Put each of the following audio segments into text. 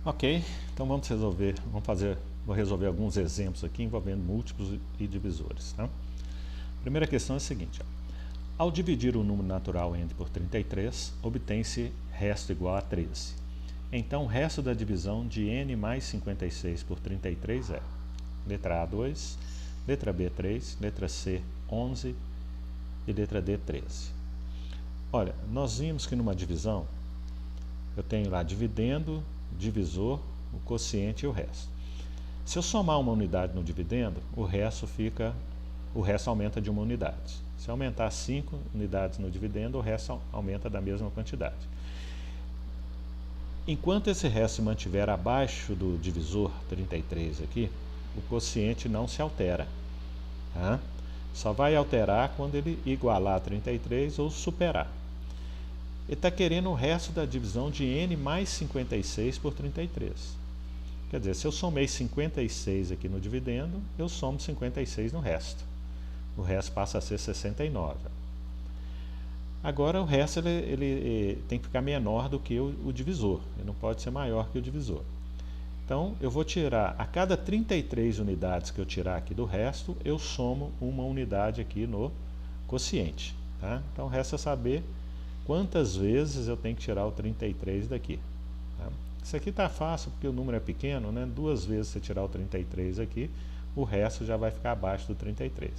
Ok, então vou resolver alguns exemplos aqui envolvendo múltiplos e divisores. Tá? Primeira questão é a seguinte: ó. Ao dividir o número natural n por 33, obtém-se resto igual a 13. Então, o resto da divisão de n mais 56 por 33 é letra A, 2, letra B, 3, letra C, 11 e letra D, 13. Olha, nós vimos que numa divisão eu tenho lá dividendo, divisor, o quociente e o resto. Se eu somar uma unidade no dividendo, o resto aumenta de uma unidade. Se aumentar 5 unidades no dividendo, o resto aumenta da mesma quantidade. Enquanto esse resto se mantiver abaixo do divisor 33 aqui, o quociente não se altera. Tá? Só vai alterar quando ele igualar a 33 ou superar. Ele está querendo o resto da divisão de n mais 56 por 33. Quer dizer, se eu somei 56 aqui no dividendo, eu somo 56 no resto. O resto passa a ser 69. Agora o resto ele tem que ficar menor do que o divisor. Ele não pode ser maior que o divisor. Então eu vou tirar, a cada 33 unidades que eu tirar aqui do resto, eu somo uma unidade aqui no quociente. Tá? Então resta saber quantas vezes eu tenho que tirar o 33 daqui. Tá? Isso aqui está fácil porque o número é pequeno, né? 2 vezes você tirar o 33 aqui, o resto já vai ficar abaixo do 33.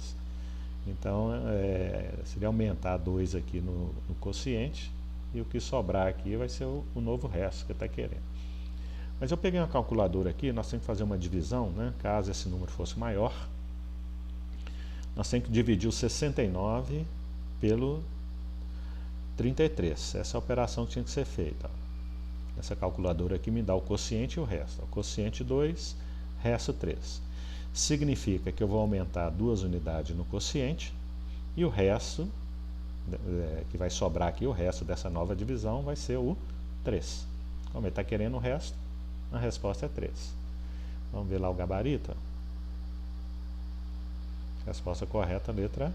Então, seria aumentar 2 aqui no quociente, e o que sobrar aqui vai ser o novo resto que está querendo. Mas eu peguei uma calculadora aqui, nós temos que fazer uma divisão, né? Caso esse número fosse maior. Nós temos que dividir o 69 pelo 33. Essa é a operação que tinha que ser feita. Ó. Essa calculadora aqui me dá o quociente e o resto. O quociente 2, resto 3. Significa que eu vou aumentar 2 unidades no quociente e o resto, que vai sobrar aqui, o resto dessa nova divisão vai ser o 3. Como ele está querendo o resto, a resposta é 3. Vamos ver lá o gabarito. Resposta correta, letra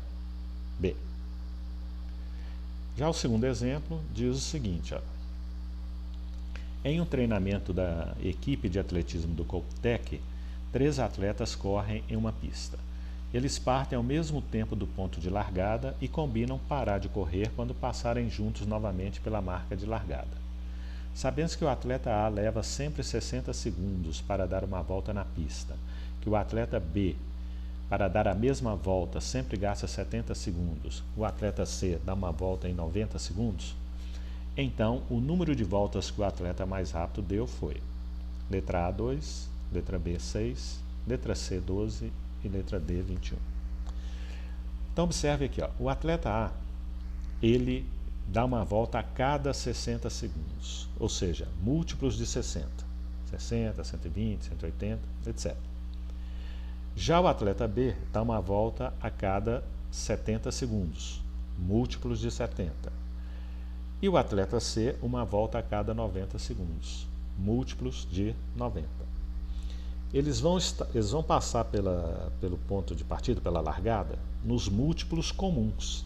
B. Já o segundo exemplo diz o seguinte: ó. Em um treinamento da equipe de atletismo do Coutec, 3 atletas correm em uma pista. Eles partem ao mesmo tempo do ponto de largada e combinam parar de correr quando passarem juntos novamente pela marca de largada. Sabendo que o atleta A leva sempre 60 segundos para dar uma volta na pista, que o atleta B, para dar a mesma volta, sempre gasta 70 segundos, o atleta C dá uma volta em 90 segundos, então o número de voltas que o atleta mais rápido deu foi letra A, 2, letra B, 6, letra C, 12 e letra D, 21. Então observe aqui, ó, o atleta A, ele dá uma volta a cada 60 segundos, ou seja, múltiplos de 60, 60, 120, 180, etc. Já o atleta B dá uma volta a cada 70 segundos, múltiplos de 70. E o atleta C, uma volta a cada 90 segundos, múltiplos de 90. Eles vão passar pelo ponto de partida, pela largada, nos múltiplos comuns.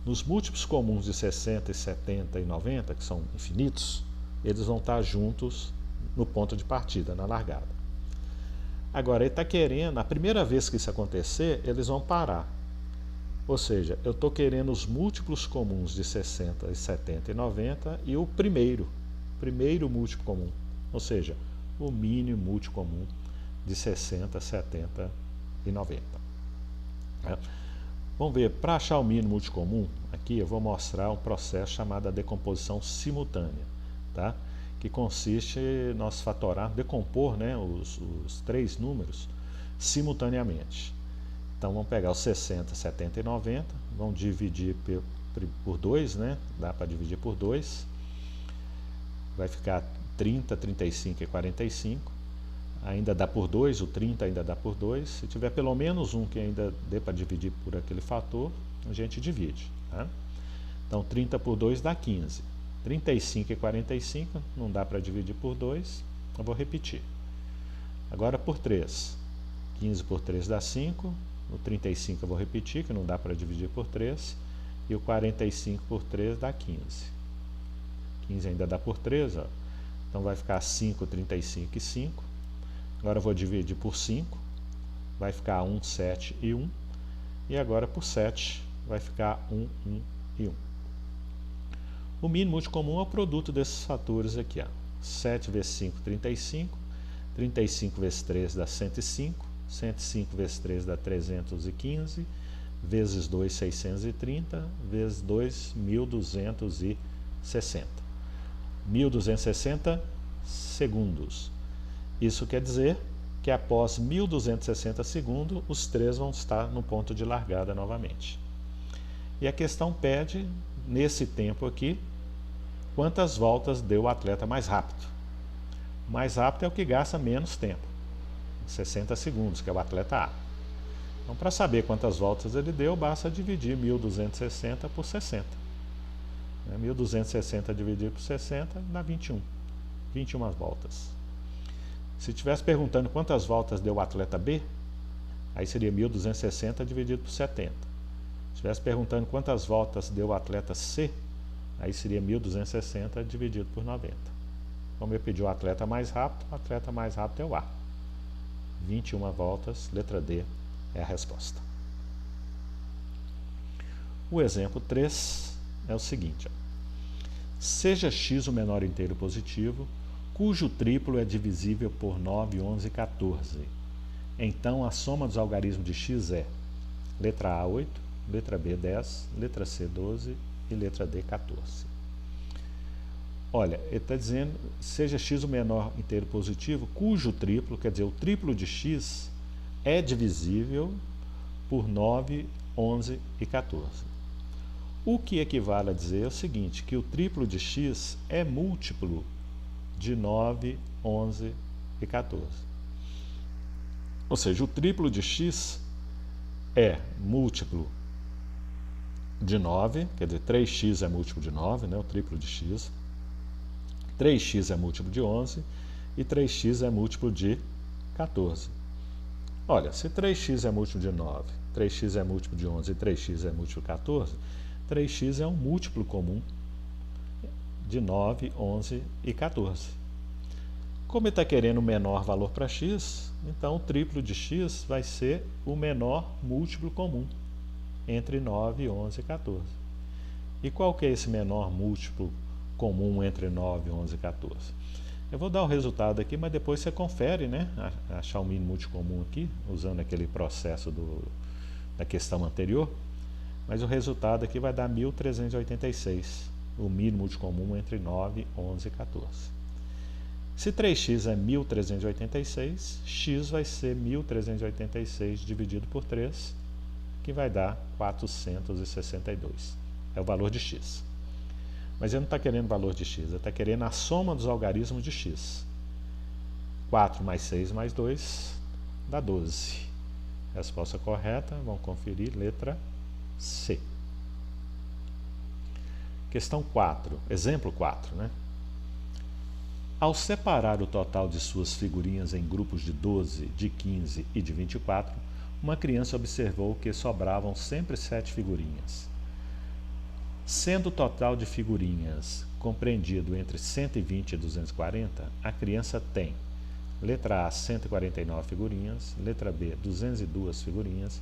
Nos múltiplos comuns de 60, 70 e 90, que são infinitos, eles vão estar juntos no ponto de partida, na largada. Agora, ele está querendo, a primeira vez que isso acontecer, eles vão parar. Ou seja, eu estou querendo os múltiplos comuns de 60, 70 e 90 e o primeiro múltiplo comum. Ou seja, o mínimo múltiplo comum de 60, 70 e 90. Vamos ver, para achar o mínimo múltiplo comum, aqui eu vou mostrar um processo chamado decomposição simultânea, tá? Que consiste em nós decompor, né, os 3 números simultaneamente. Então vamos pegar os 60, 70 e 90, vamos dividir por 2, né? Dá para dividir por 2, vai ficar 30, 35 e 45, ainda dá por 2, o 30 ainda dá por 2, se tiver pelo menos um que ainda dê para dividir por aquele fator, a gente divide. Tá? Então 30 por 2 dá 15, 35 e 45 não dá para dividir por 2, eu vou repetir. Agora por 3, 15 por 3 dá 5, o 35 eu vou repetir, que não dá para dividir por 3, e o 45 por 3 dá 15. 15 ainda dá por 3, ó. Então vai ficar 5, 35 e 5. Agora eu vou dividir por 5. Vai ficar 1, 7 e 1. E agora por 7 vai ficar 1, 1 e 1. O mínimo multicomum é o produto desses fatores aqui. 7 vezes 5, 35. 35 vezes 3 dá 105. 105 vezes 3 dá 315. Vezes 2, 630. Vezes 2, 1260. 1260 segundos. Isso quer dizer que após 1260 segundos, os três vão estar no ponto de largada novamente. E a questão pede, nesse tempo aqui, quantas voltas deu o atleta mais rápido. O mais rápido é o que gasta menos tempo, 60 segundos, que é o atleta A. Então, para saber quantas voltas ele deu, basta dividir 1260 por 60. 1260 dividido por 60 dá 21. 21 voltas. Se estivesse perguntando quantas voltas deu o atleta B, aí seria 1260 dividido por 70. Se estivesse perguntando quantas voltas deu o atleta C, aí seria 1260 dividido por 90. Como eu pedi o atleta mais rápido é o A. 21 voltas, letra D é a resposta. O exemplo 3 é o seguinte. Seja x o menor inteiro positivo, cujo triplo é divisível por 9, 11 e 14. Então, a soma dos algarismos de x é letra A, 8, letra B, 10, letra C, 12 e letra D, 14. Olha, ele está dizendo, seja x o menor inteiro positivo, cujo triplo, quer dizer, o triplo de x é divisível por 9, 11 e 14. O que equivale a dizer é o seguinte, que o triplo de x é múltiplo de 9, 11 e 14. Ou seja, o triplo de x é múltiplo de 9, quer dizer, 3x é múltiplo de 9, né, o triplo de x. 3x é múltiplo de 11 e 3x é múltiplo de 14. Olha, se 3x é múltiplo de 9, 3x é múltiplo de 11 e 3x é múltiplo de 14, 3x é um múltiplo comum de 9, 11 e 14. Como ele está querendo o menor valor para x, então o triplo de x vai ser o menor múltiplo comum entre 9, 11 e 14. E qual que é esse menor múltiplo comum entre 9, 11 e 14? Eu vou dar o resultado aqui, mas depois você confere, né? Achar o mínimo multicomum aqui, usando aquele processo da questão anterior. Mas o resultado aqui vai dar 1.386, o mínimo multicomum entre 9, 11 e 14. Se 3x é 1.386, x vai ser 1.386 dividido por 3, que vai dar 462. É o valor de x. Mas ele não está querendo o valor de x, ele está querendo a soma dos algarismos de x. 4 mais 6 mais 2 dá 12. Resposta correta, vamos conferir, letra C. Questão 4, exemplo 4, né? Ao separar o total de suas figurinhas em grupos de 12, de 15 e de 24, uma criança observou que sobravam sempre 7 figurinhas. Sendo o total de figurinhas compreendido entre 120 e 240, a criança tem letra A, 149 figurinhas, letra B, 202 figurinhas,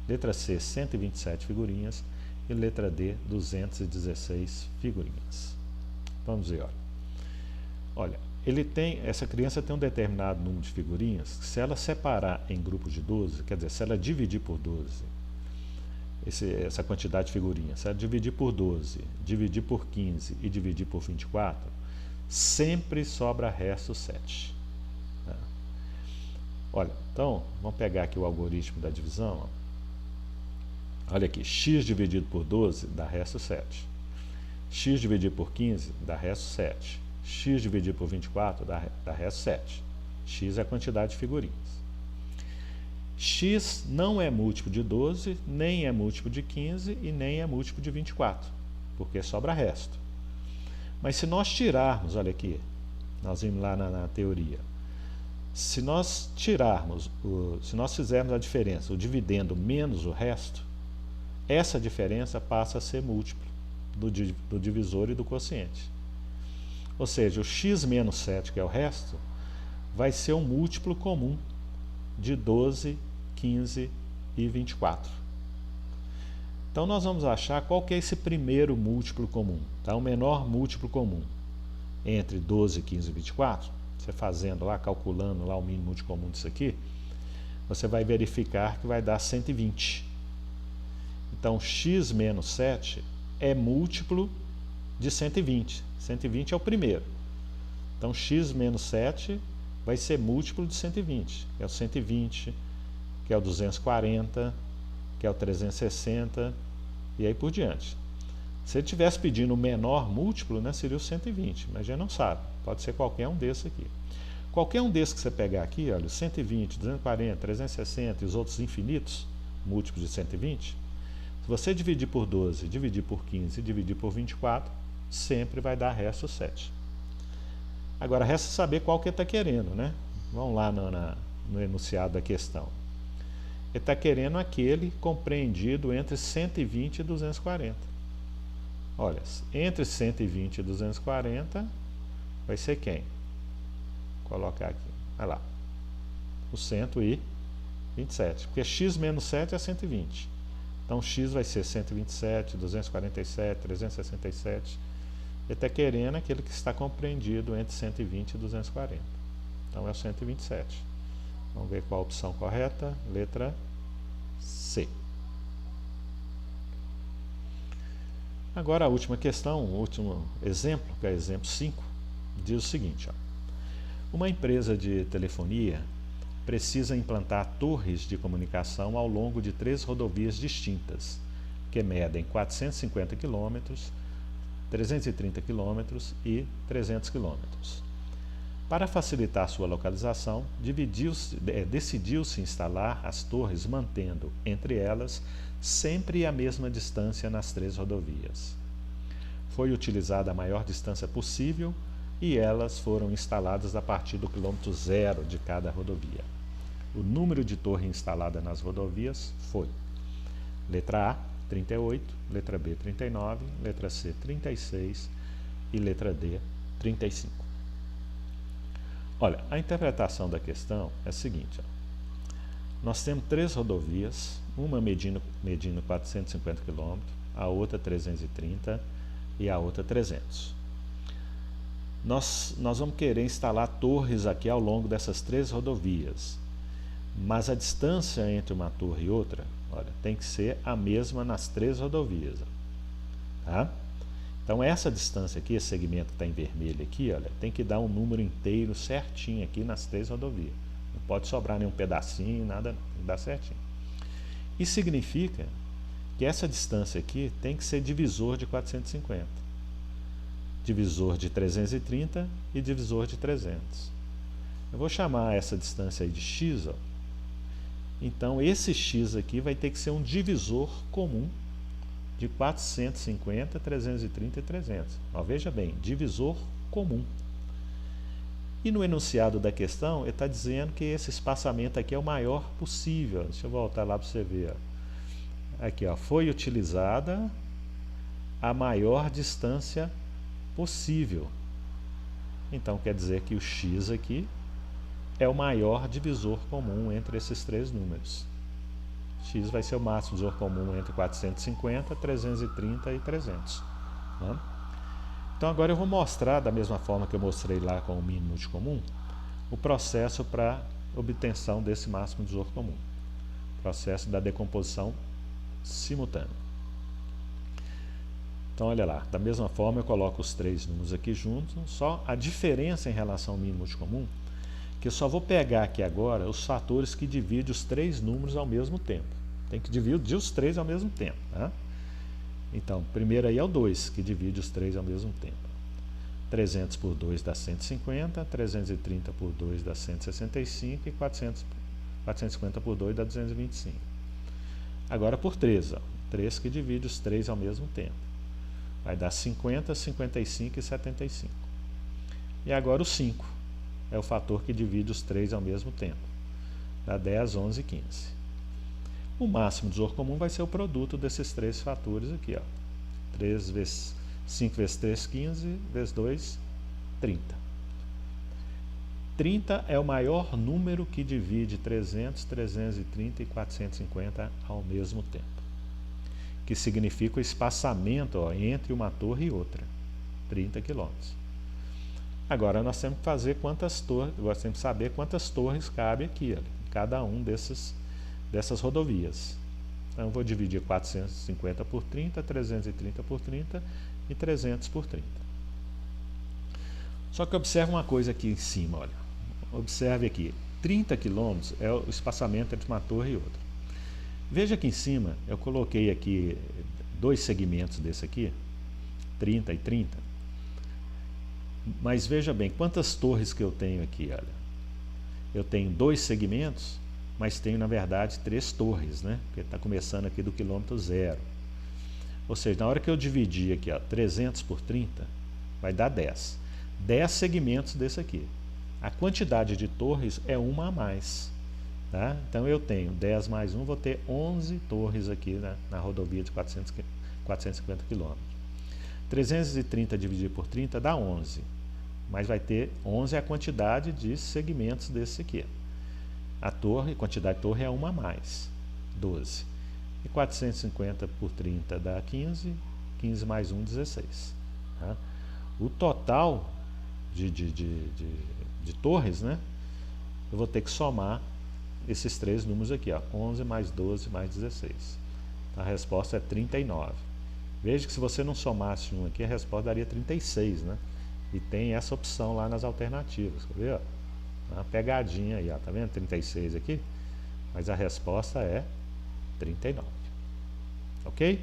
letra C, 127 figurinhas e letra D, 216 figurinhas. Vamos ver, olha, essa criança tem um determinado número de figurinhas, se ela separar em grupos de 12, quer dizer, se ela dividir por 12, essa quantidade de figurinhas, se ela dividir por 12, dividir por 15 e dividir por 24, sempre sobra resto 7. Olha, então, vamos pegar aqui o algoritmo da divisão. Olha aqui, x dividido por 12 dá resto 7. X dividido por 15 dá resto 7. X dividido por 24 dá resto 7. X é a quantidade de figurinhas. X não é múltiplo de 12, nem é múltiplo de 15 e nem é múltiplo de 24, porque sobra resto. Mas se nós tirarmos, olha aqui, nós vimos lá na teoria, se nós tirarmos, se nós fizermos a diferença, o dividendo menos o resto, essa diferença passa a ser múltiplo do divisor e do quociente. Ou seja, o x menos 7, que é o resto, vai ser um múltiplo comum de 12, 15 e 24. Então nós vamos achar qual que é esse primeiro múltiplo comum, tá? O menor múltiplo comum entre 12, 15 e 24. Você fazendo lá, calculando lá o mínimo múltiplo comum disso aqui, você vai verificar que vai dar 120. Então x menos 7 é múltiplo de 120. 120 é o primeiro. Então x menos 7 vai ser múltiplo de 120, que é o 120, que é o 240, que é o 360 e aí por diante. Se ele estivesse pedindo o menor múltiplo, né, seria o 120, mas a gente não sabe. Pode ser qualquer um desses aqui. Qualquer um desses que você pegar aqui, olha, 120, 240, 360 e os outros infinitos, múltiplos de 120, se você dividir por 12, dividir por 15 e dividir por 24, sempre vai dar resto 7. Agora, resta saber qual que ele está querendo, né? Vamos lá no enunciado da questão. Ele está querendo aquele compreendido entre 120 e 240. Olha, entre 120 e 240 vai ser quem? Vou colocar aqui, vai lá, o 127, porque x menos 7 é 120. Então x vai ser 127, 247, 367. Ele está querendo aquele que está compreendido entre 120 e 240. Então é o 127. Vamos ver qual a opção correta. Letra C. Agora a última questão, o último exemplo, que é o exemplo 5, diz o seguinte. Ó. Uma empresa de telefonia precisa implantar torres de comunicação ao longo de 3 rodovias distintas, que medem 450 km, 330 km e 300 km. Para facilitar sua localização, decidiu-se instalar as torres mantendo, entre elas, sempre a mesma distância nas 3 rodovias. Foi utilizada a maior distância possível e elas foram instaladas a partir do quilômetro 0 de cada rodovia. O número de torre instalada nas rodovias foi letra A, 38, letra B, 39, letra C, 36 e letra D, 35. Olha, a interpretação da questão é a seguinte. Ó. Nós temos 3 rodovias, uma medindo 450 km, a outra 330 e a outra 300. Nós vamos querer instalar torres aqui ao longo dessas 3 rodovias, mas a distância entre uma torre e outra, olha, tem que ser a mesma nas 3 rodovias. Tá? Então essa distância aqui, esse segmento que está em vermelho aqui, olha, tem que dar um número inteiro certinho aqui nas 3 rodovias. Não pode sobrar nenhum pedacinho, nada, não, tem que dar certinho. Isso significa que essa distância aqui tem que ser divisor de 450, divisor de 330 e divisor de 300. Eu vou chamar essa distância aí de x, ó. Então esse x aqui vai ter que ser um divisor comum de 450, 330 e 300. Ó, veja bem, divisor comum. E no enunciado da questão, ele está dizendo que esse espaçamento aqui é o maior possível. Deixa eu voltar lá para você ver. Ó. Aqui, ó, foi utilizada a maior distância possível. Então quer dizer que o x aqui é o maior divisor comum entre esses 3 números. X vai ser o máximo divisor comum entre 450, 330 e 300. Né? Então agora eu vou mostrar, da mesma forma que eu mostrei lá com o mínimo múltiplo comum, o processo para obtenção desse máximo divisor comum. Processo da decomposição simultânea. Então olha lá, da mesma forma eu coloco os 3 números aqui juntos, só a diferença em relação ao mínimo múltiplo comum, que eu só vou pegar aqui agora os fatores que dividem os 3 números ao mesmo tempo. Tem que dividir os 3 ao mesmo tempo. Tá? Então, primeiro aí é o 2, que divide os 3 ao mesmo tempo. 300 por 2 dá 150, 330 por 2 dá 165 e 450 por 2 dá 225. Agora por 3, ó, 3 que divide os 3 ao mesmo tempo. Vai dar 50, 55 e 75. E agora o 5. É o fator que divide os 3 ao mesmo tempo. Dá 10, 11 e 15. O máximo divisor comum vai ser o produto desses 3 fatores aqui. Ó. 5 vezes 3, 15, vezes 2, 30. 30 é o maior número que divide 300, 330 e 450 ao mesmo tempo. Que significa o espaçamento, ó, entre uma torre e outra. 30 quilômetros. Agora nós temos que fazer quantas torres, nós temos que saber quantas torres cabe aqui, ó, em cada um dessas rodovias. Então eu vou dividir 450 por 30, 330 por 30 e 300 por 30. Só que observe uma coisa aqui em cima, olha. Observe aqui, 30 quilômetros é o espaçamento entre uma torre e outra. Veja aqui em cima, eu coloquei aqui dois segmentos desse aqui, 30 e 30. Mas veja bem, quantas torres que eu tenho aqui, olha. Eu tenho dois segmentos, mas tenho na verdade 3 torres, né? Porque está começando aqui do quilômetro 0. Ou seja, na hora que eu dividir aqui, ó, 300 por 30, vai dar 10. 10 segmentos desse aqui. A quantidade de torres é uma a mais. Tá? Então eu tenho 10 mais 1, vou ter 11 torres aqui na rodovia de 450 km. 330 dividido por 30 dá 11. Mas vai ter 11 é a quantidade de segmentos desse aqui. A quantidade de torre é uma a mais, 12. E 450 por 30 dá 15, 15 mais 1, 16. Tá? O total de torres, né? Eu vou ter que somar esses 3 números aqui, ó, 11 mais 12 mais 16. A resposta é 39. Veja que se você não somasse um aqui, a resposta daria 36, né? E tem essa opção lá nas alternativas, quer ver? Ó? Uma pegadinha aí, ó, tá vendo? 36 aqui, mas a resposta é 39. Ok?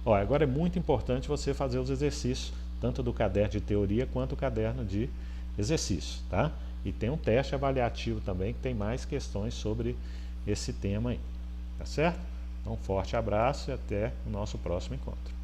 Ó, agora é muito importante você fazer os exercícios, tanto do caderno de teoria quanto do caderno de exercício, tá? E tem um teste avaliativo também que tem mais questões sobre esse tema aí, tá certo? Então, um forte abraço e até o nosso próximo encontro.